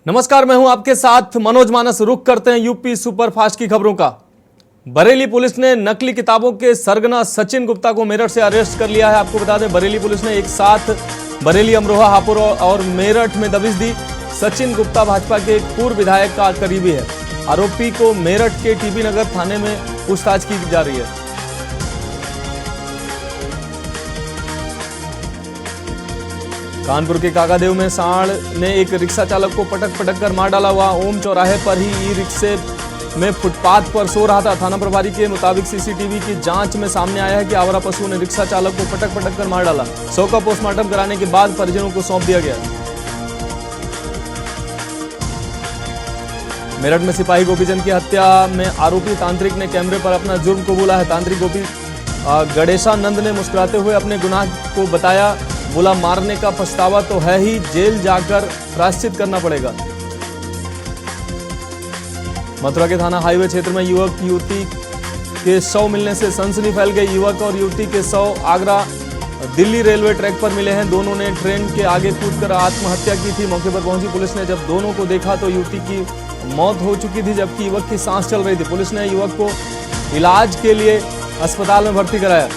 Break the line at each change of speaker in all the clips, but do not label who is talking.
नमस्कार, मैं हूं आपके साथ मनोज मानस। रुख करते हैं यूपी सुपरफास्ट की खबरों का। बरेली पुलिस ने नकली किताबों के सरगना सचिन गुप्ता को मेरठ से अरेस्ट कर लिया है। आपको बता दें, बरेली पुलिस ने एक साथ बरेली, अमरोहा, हापुड़ और मेरठ में दबिश दी। सचिन गुप्ता भाजपा के एक पूर्व विधायक का करीबी है। आरोपी को मेरठ के टीबी नगर थाने में पूछताछ की जा रही है। कानपुर के काकादेव में सांड ने एक रिक्शा चालक को पटक कर मार डाला। वह ओम चौराहे पर ही ई रिक्शे में फुटपाथ पर सो रहा था। थाना प्रभारी के मुताबिक सीसीटीवी की जांच में सामने आया है कि आवारा पशु ने रिक्शा चालक को पटक कर मार डाला। शव का पोस्टमार्टम कराने के बाद परिजनों को सौंप दिया गया। मेरठ में सिपाही गोपीचंद की हत्या में आरोपी तांत्रिक ने कैमरे पर अपना जुर्म कबूला है। तांत्रिक गोपी गणेशानंद ने मुस्कुराते हुए अपने गुनाह को बताया। बोला, मारने का पछतावा तो है ही, जेल जाकर प्रायश्चित करना पड़ेगा। मथुरा के थाना हाईवे क्षेत्र में युवक युवती के शव मिलने से सनसनी फैल गई। युवक और युवती के शव आगरा दिल्ली रेलवे ट्रैक पर मिले हैं। दोनों ने ट्रेन के आगे कूदकर आत्महत्या की थी। मौके पर पहुंची पुलिस ने जब दोनों को देखा तो युवती की मौत हो चुकी थी, जबकि युवक की सांस चल रही थी। पुलिस ने युवक को इलाज के लिए अस्पताल में भर्ती कराया।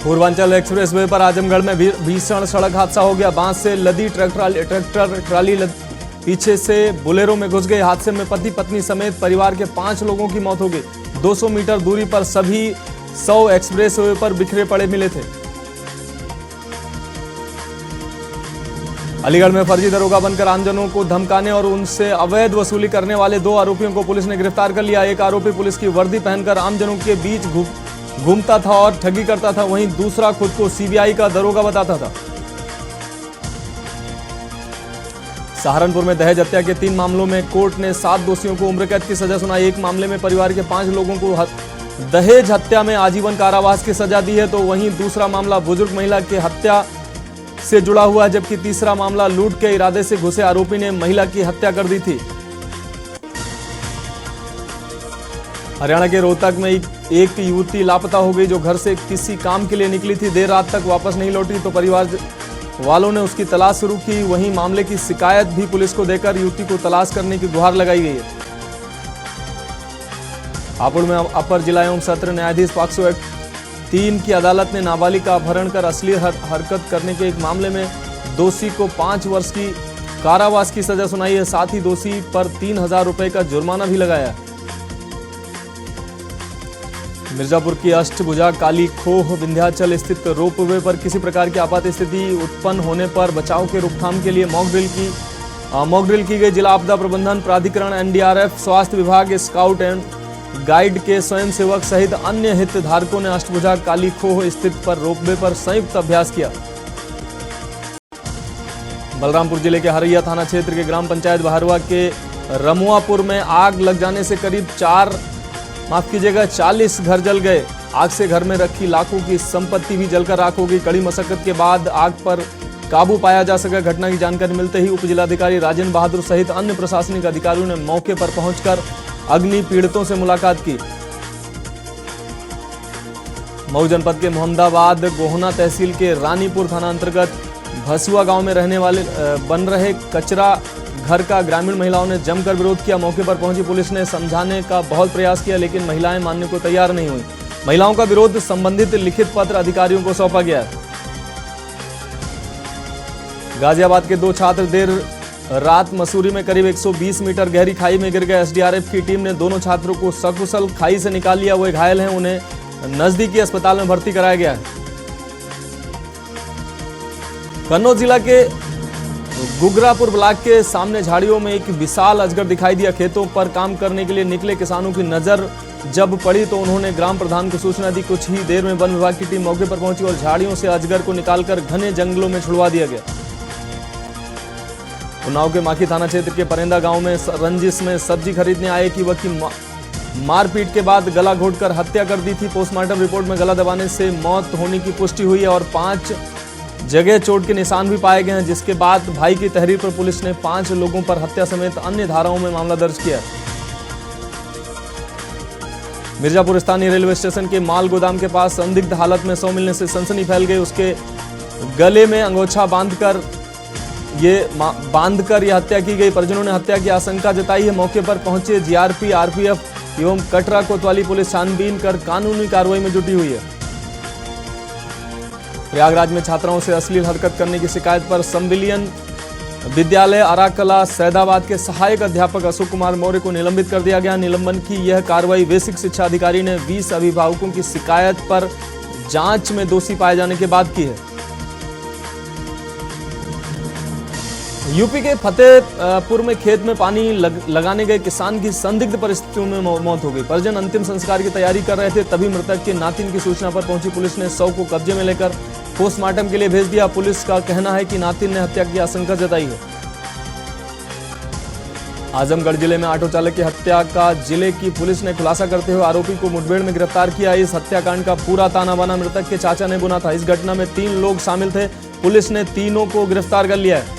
पूर्वांचल एक्सप्रेसवे पर आजमगढ़ में भीषण सड़क हादसा हो गया। बांस से लदी ट्रैक्टर ट्राली पीछे से बोलेरो में घुस गई। हादसे में पति पत्नी समेत परिवार के 5 लोगों की मौत हो गई। 200 मीटर दूरी पर सभी 100 एक्सप्रेसवे पर बिखरे पड़े मिले थे। अलीगढ़ में फर्जी दरोगा बनकर आमजनों को धमकाने और उनसे अवैध वसूली करने वाले 2 आरोपियों को पुलिस ने गिरफ्तार कर लिया। एक आरोपी पुलिस की वर्दी पहनकर आमजनों के बीच घूमता था और ठगी करता था, वहीं दूसरा खुद को सीबीआई का दरोगा बताता था। सहारनपुर में दहेज हत्या के 3 मामलों में कोर्ट ने 7 दोषियों को उम्र कैद की सजा सुनाई। एक मामले में परिवार के 5 लोगों को दहेज हत्या में आजीवन कारावास की सजा दी है, तो वहीं दूसरा मामला बुजुर्ग महिला की हत्या से जुड़ा हुआ है, जबकि तीसरा मामला लूट के इरादे से घुसे आरोपी ने महिला की हत्या कर दी थी। हरियाणा के रोहतक में एक युवती लापता हो गई, जो घर से किसी काम के लिए निकली थी। देर रात तक वापस नहीं लौटी तो परिवार वालों ने उसकी तलाश शुरू की। वहीं मामले की शिकायत भी पुलिस को देकर युवती को तलाश करने की गुहार लगाई गई है। हापुड़ में अपर जिला एवं सत्र न्यायाधीश पॉक्सो एक्ट 3 की अदालत ने नाबालिग का अपहरण कर अश्लील हरकत करने के एक मामले में दोषी को 5 वर्ष की कारावास की सजा सुनाई है। साथ ही दोषी पर 3000 रुपए का जुर्माना भी लगाया। मिर्जापुर की अष्टभुजा काली खोह विंध्याचल स्थित रोपवे पर किसी प्रकार की आपात स्थिति उत्पन्न होने पर बचाव के रोकथाम के लिए मॉक ड्रिल की गई। जिला आपदा प्रबंधन प्राधिकरण, एनडीआरएफ, स्वास्थ्य विभाग, स्काउट एंड गाइड के स्वयंसेवक सहित अन्य हितधारकों ने अष्टभुजा काली खोह स्थित पर रोपवे पर संयुक्त अभ्यास किया। बलरामपुर जिले के हरैया थाना क्षेत्र के ग्राम पंचायत बहरवा के रमुआपुर में आग लग जाने से करीब 40 घर जल गए। आग से घर में रखी लाखों की संपत्ति भी जलकर राख हो गई। कड़ी मशक्कत के बाद आग पर काबू पाया जा सका। घटना की जानकारी मिलते ही उप जिलाधिकारी राजेंद्र बहादुर सहित अन्य प्रशासनिक अधिकारियों ने मौके पर पहुंचकर अग्नि पीड़ितों से मुलाकात की। मऊ जनपद के मोहम्मदाबाद गोहना तहसील के रानीपुर थाना अंतर्गत भसुआ गांव में बन रहे कचरा घर का ग्रामीण महिलाओं ने जमकर विरोध किया। मौके पर पहुंची पुलिस ने समझाने का बहुत प्रयास किया, लेकिन महिलाएं मानने को तैयार नहीं हुई। महिलाओं का विरोध संबंधित लिखित पत्र अधिकारियों को सौंपा गया है। गाजियाबाद के 2 छात्र देर रात मसूरी में करीब 120 मीटर गहरी खाई में गिर गए। एसडीआरएफ की टीम ने दोनों छात्रों को सकुशल खाई से निकाल लिया। वे घायल हैं, उन्हें नजदीकी अस्पताल में भर्ती कराया गया है। कन्नौज जिला के गुगरापुर ब्लॉक के सामने झाड़ियों में एक विशाल अजगर दिखाई दिया। खेतों पर काम करने के लिए निकले किसानों की नजर जब पड़ी तो उन्होंने ग्राम प्रधान को सूचना दी। कुछ ही देर में वन विभाग की टीम मौके पर पहुंची और झाड़ियों से अजगर को निकालकर घने जंगलों में छुड़वा दिया गया। उन्नाव के माखी थाना क्षेत्र के परेंदा गांव में रंजिश में सब्जी खरीदने आए एक युवक की मारपीट के बाद गला घोटकर हत्या कर दी थी। पोस्टमार्टम रिपोर्ट में गला दबाने से मौत होने की पुष्टि हुई है और 5 जगह चोट के निशान भी पाए गए हैं, जिसके बाद भाई की तहरीर पर पुलिस ने 5 लोगों पर हत्या समेत अन्य धाराओं में मामला दर्ज किया। मिर्जापुर स्थानीय रेलवे स्टेशन के माल गोदाम के पास संदिग्ध हालत में शव मिलने से सनसनी फैल गई। उसके गले में अंगोछा बांधकर यह हत्या की गई। परिजनों ने हत्या की आशंका जताई है। मौके पर पहुंचे जीआरपी, आरपीएफ एवं कटरा कोतवाली पुलिस छानबीन कर कानूनी कार्रवाई में जुटी हुई है। प्रयागराज में छात्राओं से अश्लील हरकत करने की शिकायत पर संविलियन विद्यालय अराकला सैदाबाद के सहायक अध्यापक अशोक कुमार मौर्य को निलंबित कर दिया गया। निलंबन की यह कार्रवाई बेसिक शिक्षा अधिकारी ने 20 अभिभावकों की शिकायत पर जांच में दोषी पाए जाने के बाद की है। यूपी के फतेहपुर में खेत में पानी लगाने गए किसान की संदिग्ध परिस्थितियों में मौत हो गई। परिजन अंतिम संस्कार की तैयारी कर रहे थे, तभी मृतक के नातिन की सूचना पर पहुंची पुलिस ने शव को कब्जे में लेकर पोस्टमार्टम के लिए भेज दिया। पुलिस का कहना है कि नातिन ने हत्या की आशंका जताई है। आजमगढ़ जिले में ऑटो चालक की हत्या का जिले की पुलिस ने खुलासा करते हुए आरोपी को मुठभेड़ में गिरफ्तार किया। इस हत्याकांड का पूरा ताना बाना मृतक के चाचा ने बुना था। इस घटना में 3 लोग शामिल थे। पुलिस ने तीनों को गिरफ्तार कर लिया है।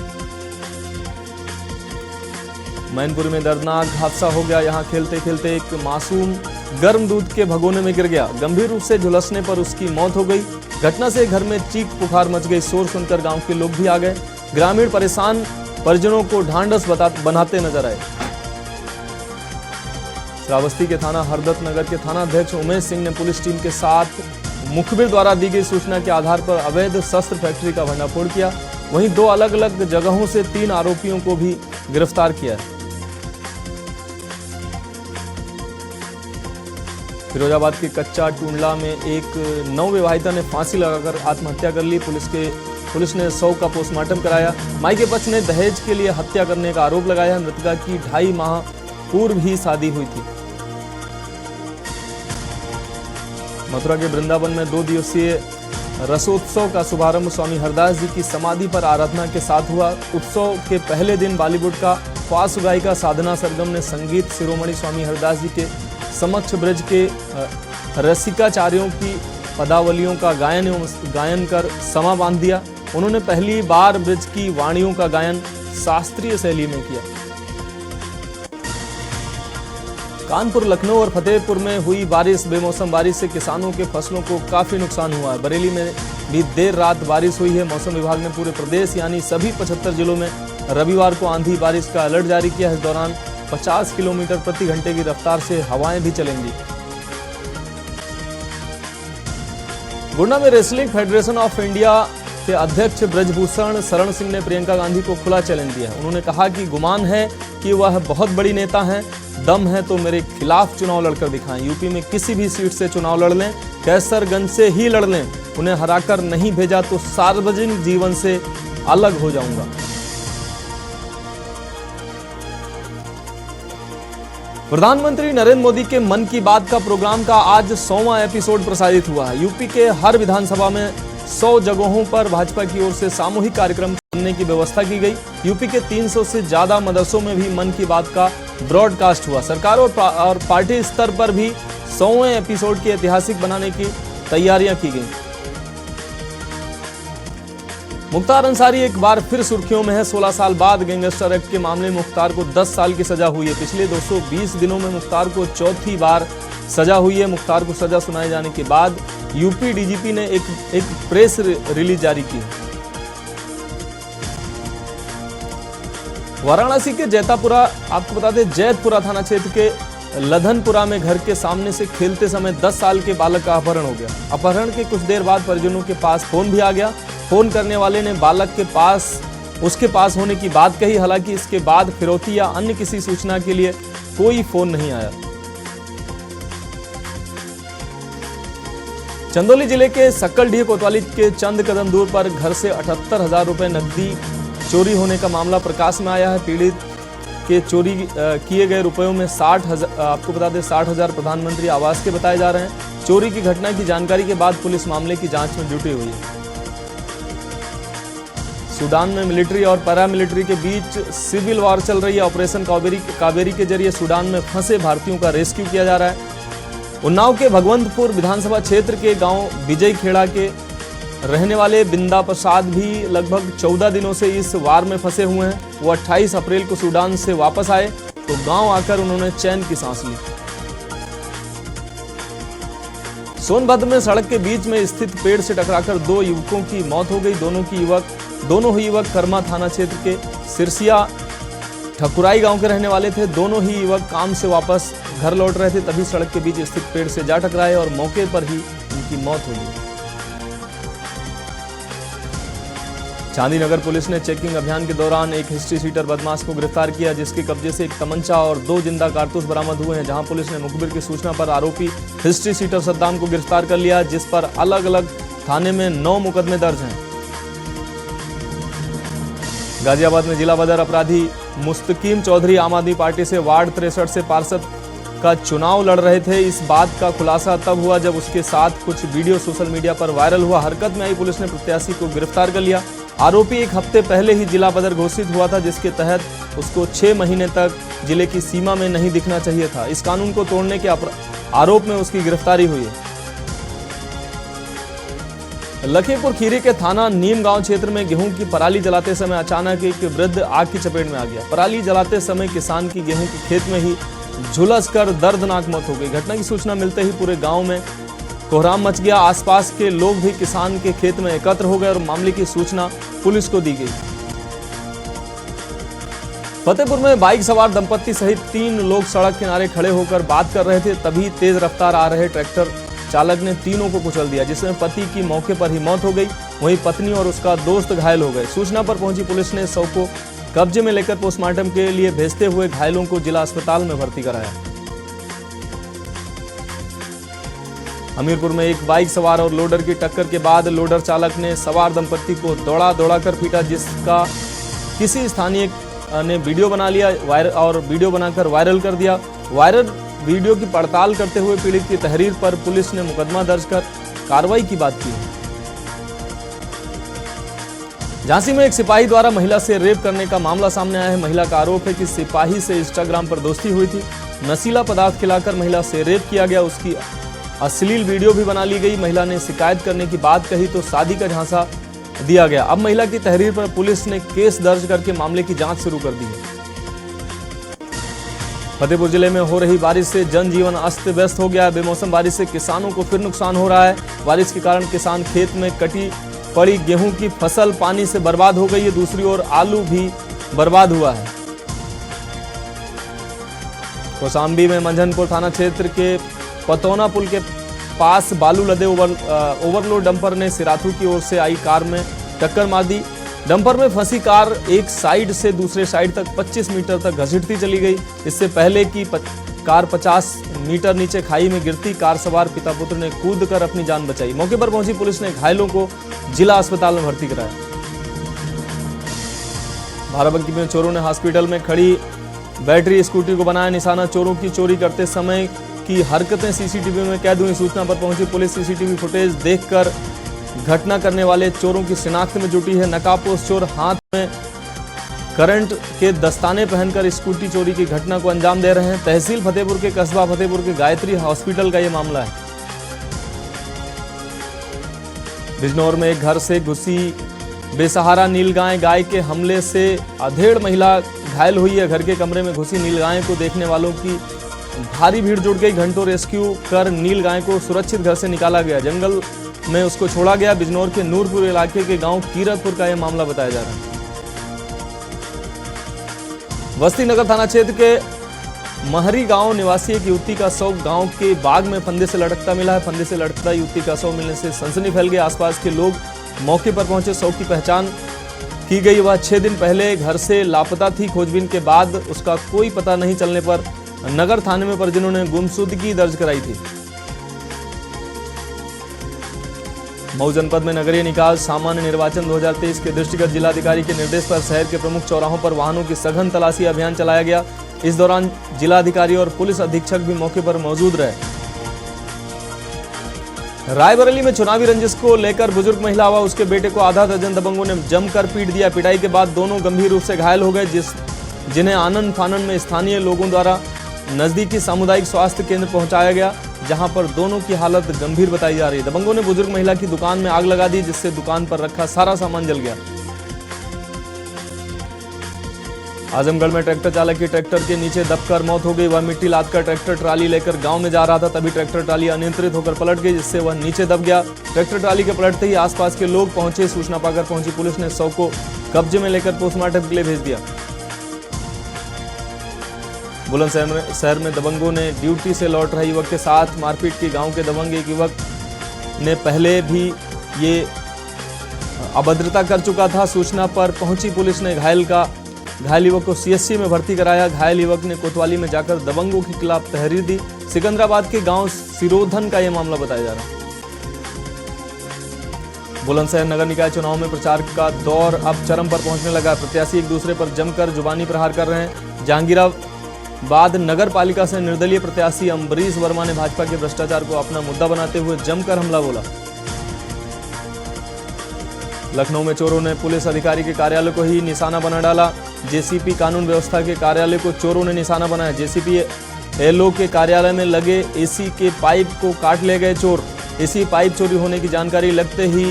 मैनपुरी में दर्दनाक हादसा हो गया। यहां खेलते खेलते एक मासूम गर्म दूध के भगोने में गिर गया। गंभीर रूप से झुलसने पर उसकी मौत हो गई। घटना से घर में चीख पुकार मच गई। शोर सुनकर गांव के लोग भी आ गए। ग्रामीण परेशान परिजनों को ढांढस बनाते नजर आए। श्रावस्ती के थाना हरदत्त नगर के थाना अध्यक्ष उमेश सिंह ने पुलिस टीम के साथ मुखबिर द्वारा दी गई सूचना के आधार पर अवैध शस्त्र फैक्ट्री का भंडाफोड़ किया। वहीं 2 अलग अलग जगहों से 3 आरोपियों को भी गिरफ्तार किया है। फिरोजाबाद के कच्चा टूंडला में एक नवविवाहिता ने फांसी लगाकर आत्महत्या कर ली। पुलिस ने शव का पोस्टमार्टम कराया। माई के पक्ष ने दहेज के लिए हत्या करने का आरोप लगाया। मृतका की 2.5 माह पूर्व ही शादी हुई थी। मथुरा के वृंदावन में 2 दिवसीय रसोत्सव का शुभारंभ स्वामी हरदास जी की समाधि पर आराधना के साथ हुआ। उत्सव के पहले दिन बॉलीवुड का पार्श्व गायिका साधना सरगम ने संगीत शिरोमणि स्वामी हरदास जी के समक्ष ब्रज के रसिकाचार्यों की पदावलियों का गायन कर समा बांध दिया। उन्होंने पहली बार ब्रज की वाणियों का गायन शास्त्रीय शैली में किया। कानपुर, लखनऊ और फतेहपुर में हुई बेमौसम बारिश से किसानों के फसलों को काफी नुकसान हुआ है। बरेली में भी देर रात बारिश हुई है। मौसम विभाग ने पूरे प्रदेश यानी सभी 75 जिलों में रविवार को आंधी बारिश का अलर्ट जारी किया है। इस दौरान 50 किलोमीटर प्रति घंटे की रफ्तार से हवाएं भी चलेंगी। गुना में रेसलिंग फेडरेशन ऑफ इंडिया के अध्यक्ष ब्रजभूषण शरण सिंह ने प्रियंका गांधी को खुला चैलेंज दिया। उन्होंने कहा कि गुमान है कि वह बहुत बड़ी नेता हैं, दम है तो मेरे खिलाफ चुनाव लड़कर दिखाएं। यूपी में किसी भी सीट से चुनाव लड़ लें, कैसरगंज से ही लड़ लें। उन्हें हराकर नहीं भेजा तो सार्वजनिक जीवन से अलग हो जाऊंगा। प्रधानमंत्री नरेंद्र मोदी के मन की बात का प्रोग्राम का आज 100वां एपिसोड प्रसारित हुआ है। यूपी के हर विधानसभा में 100 जगहों पर भाजपा की ओर से सामूहिक कार्यक्रम करने की व्यवस्था की गई। यूपी के 300 से ज्यादा मदरसों में भी मन की बात का ब्रॉडकास्ट हुआ। सरकार और पार्टी स्तर पर भी 100वें एपिसोड की ऐतिहासिक बनाने की तैयारियां की गई। मुख्तार अंसारी एक बार फिर सुर्खियों में है। 16 साल बाद गैंगस्टर एक्ट के मामले में मुख्तार को 10 साल की सजा हुई है। पिछले 220 दिनों में मुख्तार को 4थी बार सजा हुई है। मुख्तार को सजा सुनाए जाने के बाद यूपी डीजीपी ने एक प्रेस रिलीज जारी की। वाराणसी के जैतापुरा, आपको बता दें जैतपुरा थाना क्षेत्र के लधनपुरा में घर के सामने से खेलते समय 10 साल के बालक का अपहरण हो गया। अपहरण के कुछ देर बाद परिजनों के पास फोन भी आ गया। फोन करने वाले ने बालक के पास उसके पास होने की बात कही। हालांकि इसके बाद फिरौती या अन्य किसी सूचना के लिए कोई फोन नहीं आया। चंदौली जिले के सक्कलडीह कोतवाली के चंद कदम दूर पर घर से 78,000 रुपए नकदी चोरी होने का मामला प्रकाश में आया है। पीड़ित के चोरी किए गए रुपयों में 60,000, आपको बता दें 60,000 प्रधानमंत्री आवास के बताए जा रहे हैं। चोरी की घटना की जानकारी के बाद पुलिस मामले की जांच में जुटी हुई है। सूडान में मिलिट्री और पैरामिलिट्री के बीच सिविल वॉर चल रही है। ऑपरेशन कावेरी के जरिए सूडान में फंसे भारतीयों का रेस्क्यू किया जा रहा है। उन्नाव के भगवंतपुर विधानसभा क्षेत्र के गांव विजय खेड़ा के रहने वाले बिंदा प्रसाद भी लगभग 14 दिनों से इस वार में फंसे हुए हैं। वो 28 अप्रैल को सूडान से वापस आए तो गांव आकर उन्होंने चैन की सांस ली। सोनभद्र में सड़क के बीच में स्थित पेड़ से टकराकर 2 युवकों की मौत हो गई। दोनों ही युवक कर्मा थाना क्षेत्र के सिरसिया ठकुराई गांव के रहने वाले थे। दोनों ही युवक काम से वापस घर लौट रहे थे, तभी सड़क के बीच स्थित पेड़ से जा टकराए और मौके पर ही उनकी मौत हो गई। चांदीनगर पुलिस ने चेकिंग अभियान के दौरान एक हिस्ट्री सीटर बदमाश को गिरफ्तार किया, जिसके कब्जे से एक तमंचा और 2 जिंदा कारतूस बरामद हुए हैं। जहां पुलिस ने मुखबिर की सूचना पर आरोपी हिस्ट्री सीटर सद्दाम को गिरफ्तार कर लिया, जिस पर अलग अलग थाने में 9 मुकदमे दर्ज हैं। गाजियाबाद में जिला बदर अपराधी मुस्तकीम चौधरी आम आदमी पार्टी से वार्ड 63 से पार्षद का चुनाव लड़ रहे थे। इस बात का खुलासा तब हुआ जब उसके साथ कुछ वीडियो सोशल मीडिया पर वायरल हुआ। हरकत में आई पुलिस ने प्रत्याशी को गिरफ्तार कर लिया। आरोपी 1 हफ्ते पहले ही जिला बदर घोषित हुआ था, जिसके तहत उसको 6 महीने तक जिले की सीमा में नहीं दिखना चाहिए था। इस कानून को तोड़ने के आरोप में उसकी गिरफ्तारी हुई है। लखीमपुर खीरी के थाना नीम गांव क्षेत्र में गेहूं की पराली जलाते समय अचानक एक वृद्ध आग की चपेट में आ गया। पराली जलाते समय किसान की गेहूं के खेत में ही झुलसकर दर्दनाक मौत हो गई। घटना की सूचना मिलते ही पूरे गांव में कोहराम मच गया। आसपास के लोग भी किसान के खेत में एकत्र हो गए और मामले की सूचना पुलिस को दी गई। फतेहपुर में बाइक सवार दंपत्ति सहित 3 लोग सड़क किनारे खड़े होकर बात कर रहे थे, तभी तेज रफ्तार आ रहे ट्रैक्टर चालक ने तीनों को कुचल दिया, जिसमें पति की मौके पर ही मौत हो गई। वहीं पत्नी और उसका दोस्त घायल हो गए। सूचना पर पहुंची पुलिस ने शव को कब्जे में लेकर पोस्टमार्टम के लिए भेजते हुए घायलों को जिला अस्पताल में भर्ती कराया। हमीरपुर में एक बाइक सवार और लोडर की टक्कर के बाद लोडर चालक ने सवार दंपत्ति को दौड़ा कर पीटा, जिसका किसी स्थानीय ने वीडियो बना लिया और वीडियो बनाकर वायरल कर दिया। वायरल वीडियो की पड़ताल करते हुए पीड़ित की तहरीर पर पुलिस ने मुकदमा दर्ज कर कार्रवाई की बात की। झांसी में एक सिपाही द्वारा महिला से रेप करने का मामला सामने आया है। महिला का आरोप है कि सिपाही से इंस्टाग्राम पर दोस्ती हुई थी, नशीला पदार्थ खिलाकर महिला से रेप किया गया। उसकी अश्लील वीडियो भी बना ली गई। महिला ने शिकायत करने की बात कही तो शादी का झांसा दिया गया। अब महिला की तहरीर पर पुलिस ने केस दर्ज करके मामले की जांच शुरू कर दी है। फतेहपुर जिले में हो रही बारिश से जनजीवन अस्त व्यस्त हो गया है। बेमौसम बारिश से किसानों को फिर नुकसान हो रहा है। बारिश के कारण किसान खेत में कटी पड़ी गेहूं की फसल पानी से बर्बाद हो गई है। दूसरी ओर आलू भी बर्बाद हुआ है। कौशाम्बी में मंझनपुर थाना क्षेत्र के पतौना पुल के पास बालू लदे ओवरलोड डंपर ने सिराथू की ओर से आई कार में टक्कर मार दी। डंपर में फंसी कार एक साइड से दूसरे साइड तक 25 मीटर तक घसीटती चली गई। इससे पहले कि कार 50 मीटर नीचे खाई में गिरती, कार सवार पिता पुत्र ने कूदकर अपनी जान बचाई। मौके पर पहुंची पुलिस ने घायलों को जिला अस्पताल में भर्ती कराया। बाराबंकी में चोरों ने हॉस्पिटल में खड़ी बैटरी स्कूटी को बनाया निशाना। चोरों की चोरी करते समय की हरकतें सीसीटीवी में कैद हुई। सूचना पर पहुंची पुलिस सीसीटीवी फुटेज देखकर घटना करने वाले चोरों की शिनाख्त में जुटी है। नकाबपोश चोर हाथ में करंट के दस्ताने पहनकर स्कूटी चोरी की घटना को अंजाम दे रहे हैं। तहसील फतेहपुर के कस्बा फतेहपुर के गायत्री हॉस्पिटल का यह मामला है। बिजनौर में एक घर से घुसी बेसहारा नीलगाय, गाय के हमले से अधेड़ महिला घायल हुई है। घर के कमरे में घुसी नीलगाय को देखने वालों की भारी भीड़ जुट गई। घंटों रेस्क्यू कर नीलगाय को सुरक्षित घर से निकाला गया। जंगल में उसको छोड़ा गया। बिजनौर के नूरपुर इलाके के गांव कीरतपुर का यह मामला बताया जा रहा है। बस्ती नगर थाना क्षेत्र के महरी गांव निवासी एक युवती का शव गांव के बाग में फंदे से लटकता मिला है। फंदे से लटकता युवती का शव मिलने से सनसनी फैल गई। आसपास के लोग मौके पर पहुंचे। शव की पहचान की गई। वह 6 दिन पहले घर से लापता थी। खोजबीन के बाद उसका कोई पता नहीं चलने पर नगर थाने में परिजनों ने गुमशुदगी दर्ज कराई थी। मऊ जनपद में नगरीय निकाय सामान्य निर्वाचन 2023 के दृष्टिगत जिलाधिकारी के निर्देश पर शहर के प्रमुख चौराहों पर वाहनों की सघन तलाशी अभियान चलाया गया। इस दौरान जिलाधिकारी और पुलिस अधीक्षक भी मौके पर मौजूद रहे। रायबरेली में चुनावी रंजिश को लेकर बुजुर्ग महिला व उसके बेटे को आधा दर्जन दबंगों ने जमकर पीट दिया। पिटाई के बाद दोनों गंभीर रूप से घायल हो गए, जिन्हें आनंद फानन में स्थानीय लोगों द्वारा नजदीकी सामुदायिक स्वास्थ्य केंद्र पहुंचाया गया, जहां पर दोनों की हालत गंभीर बताई जा रही है। दबंगों ने बुजुर्ग महिला की दुकान में आग लगा दी, जिससे दुकान पर रखा सारा सामान जल गया। आजमगढ़ में ट्रैक्टर चालक की ट्रैक्टर के नीचे दबकर मौत हो गई। वह मिट्टी लादकर ट्रैक्टर ट्राली लेकर गांव में जा रहा था, तभी ट्रैक्टर ट्राली अनियंत्रित होकर पलट गई, जिससे वह नीचे दब गया। ट्रैक्टर ट्राली के पलटते ही आसपास के लोग पहुंचे। सूचना पाकर पहुंची पुलिस ने शव को कब्जे में लेकर पोस्टमार्टम के लिए भेज दिया। बुलंदशहर में दबंगों ने ड्यूटी से लौट रहे युवक के साथ मारपीट की। गांव के दबंग एक युवक ने पहले भी ये अभद्रता कर चुका था। सूचना पर पहुंची पुलिस ने घायल युवक को सीएचसी में भर्ती कराया। घायल युवक ने कोतवाली में जाकर दबंगों के खिलाफ तहरीर दी। सिकंदराबाद के गांव सिरोधन का यह मामला बताया जा रहा है। बुलंदशहर नगर निकाय चुनाव में प्रचार का दौर अब चरम पर पहुंचने लगा। प्रत्याशी एक दूसरे पर जमकर जुबानी प्रहार कर रहे हैं। जहांगीराबाद नगर पालिका से निर्दलीय प्रत्याशी अम्बरीश वर्मा ने भाजपा के भ्रष्टाचार को अपना मुद्दा बनाते हुए जमकर हमला बोला। लखनऊ में चोरों ने पुलिस अधिकारी के कार्यालय को ही निशाना बना डाला। जेसीपी कानून व्यवस्था के कार्यालय को चोरों ने निशाना बनाया। जेसीपी एलओ के कार्यालय में लगे एसी के पाइप को काट ले गए चोर। एसी पाइप चोरी होने की जानकारी लगते ही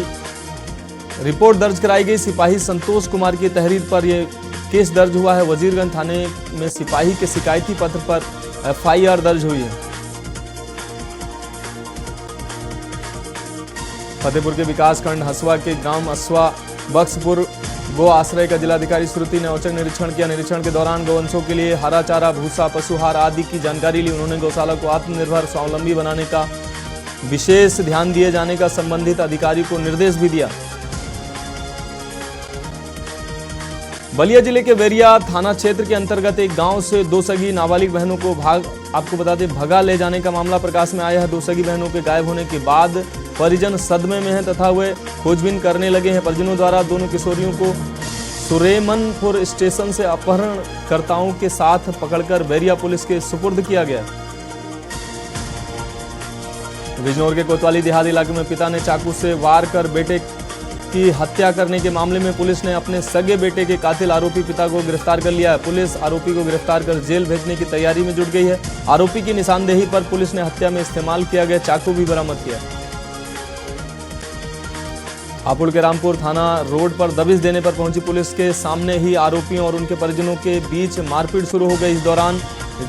रिपोर्ट दर्ज कराई गई। सिपाही संतोष कुमार की तहरीर पर यह केस दर्ज हुआ है। वजीरगंज थाने में सिपाही के शिकायती पत्र पर एफआईआर दर्ज हुई है। फतेहपुर के विकासखंड हसवा के ग्राम असवा बक्सपुर गो आश्रय का जिलाधिकारी श्रुति ने औचक निरीक्षण किया। निरीक्षण के दौरान गौवंशों के लिए हरा चारा, भूसा, पशुहार आदि की जानकारी ली। उन्होंने गौशाला को आत्मनिर्भर स्वावलंबी बनाने का विशेष ध्यान दिए जाने का संबंधित अधिकारी को निर्देश भी दिया। बलिया जिले के वेरिया थाना क्षेत्र के अंतर्गत एक गांव से दो सगी नाबालिग बहनों को आपको बता दें भगा ले जाने का मामला प्रकाश में आया है। दो सगी बहनों के गायब होने के बाद परिजन सदमे में हैं तथा वे खोजबीन करने लगे हैं। परिजनों द्वारा दोनों किशोरियों को सुरेमनपुर स्टेशन से अपहरणकर्ताओं के साथ पकड़कर बैरिया पुलिस के सुपुर्द किया गया। बिजनौर के कोतवाली देहात इलाके में पिता ने चाकू से वार कर बेटे की हत्या करने के मामले में पुलिस ने अपने सगे बेटे के कातिल आरोपी पिता को गिरफ्तार कर लिया है। पुलिस आरोपी को गिरफ्तार कर जेल भेजने की तैयारी में जुट गई है। आरोपी की निशानदेही पर पुलिस ने हत्या में इस्तेमाल किया गया चाकू भी बरामद किया। हापुड़ के रामपुर थाना रोड पर दबिश देने पर पहुंची पुलिस के सामने ही आरोपियों और उनके परिजनों के बीच मारपीट शुरू हो गई। इस दौरान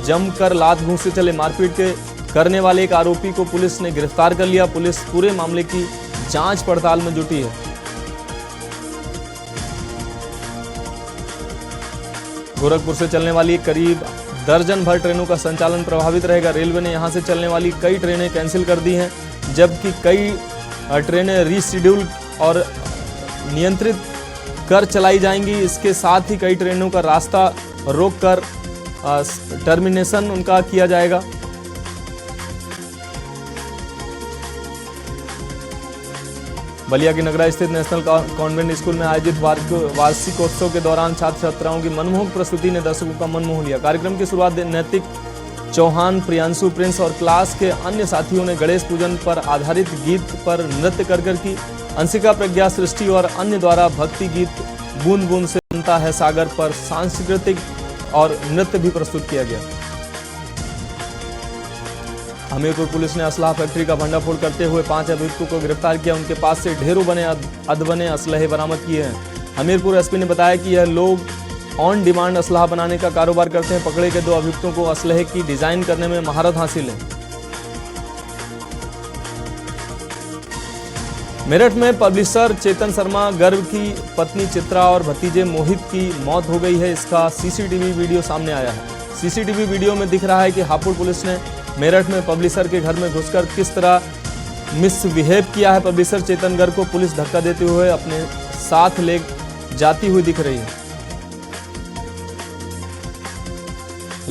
जमकर लात घूंस से चले मारपीट के करने वाले एक आरोपी को पुलिस ने गिरफ्तार कर लिया। पुलिस पूरे मामले की जांच पड़ताल में जुटी है। गोरखपुर से चलने वाली करीब दर्जन भर ट्रेनों का संचालन प्रभावित रहेगा। रेलवे ने यहां से चलने वाली कई ट्रेनें कैंसिल कर दी हैं, जबकि कई ट्रेनें रीशेड्यूल और नियंत्रित कर चलाई जाएंगी। इसके साथ ही कई ट्रेनों का रास्ता रोककर टर्मिनेशन उनका किया जाएगा। बलिया के नगरा स्थित नेशनल कॉन्वेंट स्कूल में आयोजित वार्षिकोत्सव के दौरान छात्र छात्राओं की मनमोहक प्रस्तुति ने दर्शकों का मन मोह लिया। कार्यक्रम की शुरुआत नैतिक चौहान, प्रियांशु, प्रिंस और क्लास के अन्य साथियों ने गणेश पूजन पर आधारित गीत पर नृत्य कर की। अंशिका, प्रज्ञा, सृष्टि और अन्य द्वारा भक्ति गीत बूंद बूंद से बनता है सागर पर सांस्कृतिक और नृत्य भी प्रस्तुत किया गया। हमीरपुर पुलिस ने असलाह फैक्ट्री का भंडाफोड़ करते हुए 5 अभियुक्तों को गिरफ्तार किया। उनके पास से ढेरों अधबने असलहे बरामद किए हैं। हमीरपुर एसपी ने बताया कि यह लोग ऑन डिमांड असलाह बनाने का कारोबार करते हैं। पकड़े गए 2 अभियुक्तों को असलहे की डिजाइन करने में महारत हासिल है। मेरठ में पब्लिशर चेतन शर्मा गर्ग की पत्नी चित्रा और भतीजे मोहित की मौत हो गई है। इसका सीसीटीवी वीडियो सामने आया है। सीसीटीवी वीडियो में दिख रहा है कि हापुड़ पुलिस ने मेरठ में पब्लिशर के घर में घुसकर किस तरह मिसबिहेव किया है। पब्लिशर चेतन गर्ग को पुलिस धक्का देते हुए अपने साथ ले जाती हुई दिख रही है।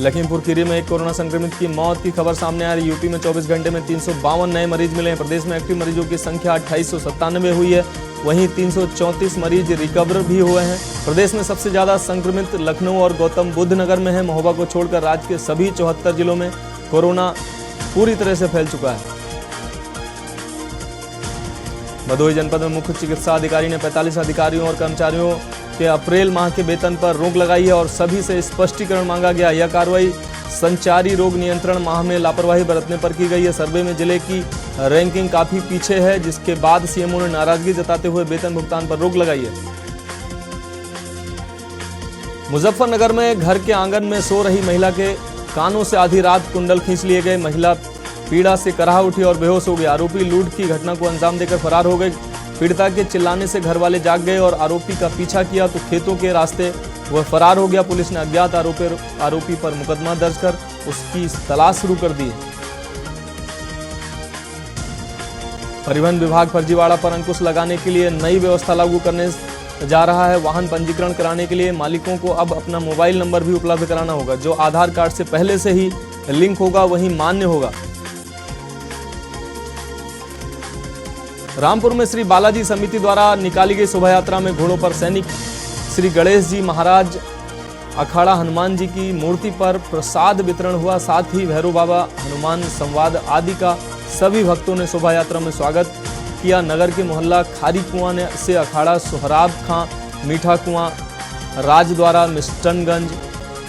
लखीमपुर खीरी में एक कोरोना संक्रमित की मौत की खबर सामने आ रही। यूपी में 24 घंटे में 352 नए मरीज मिले हैं। प्रदेश में एक्टिव मरीजों की संख्या 2897 हुई है। वहीं 334 मरीज रिकवर भी हुए हैं। प्रदेश में सबसे ज्यादा संक्रमित लखनऊ और गौतम बुद्ध नगर में है। महोबा को छोड़कर राज्य के सभी 74 जिलों में कोरोना पूरी तरह से फैल चुका है। भदोही जनपद में मुख्य चिकित्सा अधिकारी ने 45 अधिकारियों और कर्मचारियों के अप्रैल माह के वेतन पर रोक लगाई है और सभी से स्पष्टीकरण मांगा गया। यह कार्रवाई संचारी रोग नियंत्रण माह में लापरवाही बरतने पर की गई है। सर्वे में जिले की रैंकिंग काफी पीछे है, जिसके बाद सीएमओ ने नाराजगी जताते हुए वेतन भुगतान पर रोक लगाई है। मुजफ्फरनगर में घर के आंगन में सो रही महिला के कानों से आधी रात कुंडल खींच लिए गए। महिला पीड़ा से कराह उठी और बेहोश हो गई। आरोपी लूट की घटना को अंजाम देकर फरार हो गए। पीड़िता के चिल्लाने से घर वाले जाग गए और आरोपी का पीछा किया तो खेतों के रास्ते वह फरार हो गया। पुलिस ने अज्ञात आरोपी पर मुकदमा दर्ज कर उसकी तलाश शुरू कर दी। परिवहन विभाग फर्जीवाड़ा पर अंकुश लगाने के लिए नई व्यवस्था लागू करने जा रहा है। वाहन पंजीकरण कराने के लिए मालिकों को अब अपना मोबाइल नंबर भी उपलब्ध कराना होगा, जो आधार कार्ड से पहले से ही लिंक होगा वही मान्य होगा। रामपुर में श्री बालाजी समिति द्वारा निकाली गई शोभा यात्रा में घोड़ों पर सैनिक, श्री गणेश जी महाराज, अखाड़ा हनुमान जी की मूर्ति पर प्रसाद वितरण हुआ। साथ ही भैरव बाबा, हनुमान संवाद आदि का सभी भक्तों ने शोभा यात्रा में स्वागत किया। नगर के मोहल्ला खारी कुआं से अखाड़ा सोहराब खां, मीठा कुआं, राजद्वारा, मिस्टनगंज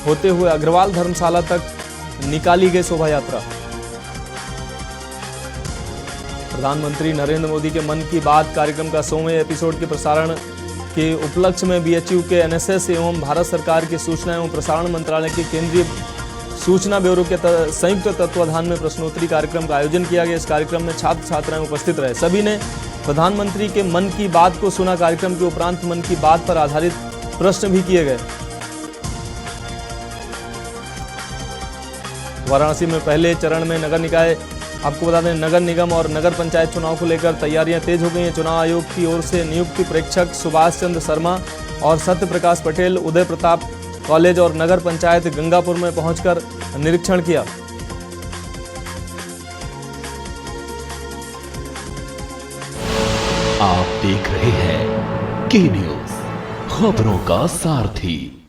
होते हुए अग्रवाल धर्मशाला तक निकाली गई शोभा यात्रा। प्रधानमंत्री नरेंद्र मोदी के मन की बात कार्यक्रम का 100वें एपिसोड के प्रसारण के उपलक्ष्य में बीएचयू के एनएसएस एवं भारत सरकार के सूचना एवं प्रसारण मंत्रालय के केंद्रीय सूचना ब्यूरो के संयुक्त तत्वाधान में प्रश्नोत्तरी कार्यक्रम का आयोजन किया गया। इस कार्यक्रम में छात्र छात्राएं उपस्थित रहे। सभी ने प्रधानमंत्री के मन की बात को सुना। कार्यक्रम के उपरांत मन की बात पर आधारित प्रश्न भी किए गए। वाराणसी में पहले चरण में नगर निकाय, आपको बता दें, नगर निगम और नगर पंचायत चुनाव को लेकर तैयारियां तेज हो गई हैं। चुनाव आयोग की ओर से नियुक्त प्रेक्षक सुभाष चंद्र शर्मा और सत्य प्रकाश पटेल उदय प्रताप कॉलेज और नगर पंचायत गंगापुर में पहुंचकर निरीक्षण किया।
आप देख रहे हैं के न्यूज़, खबरों का सारथी।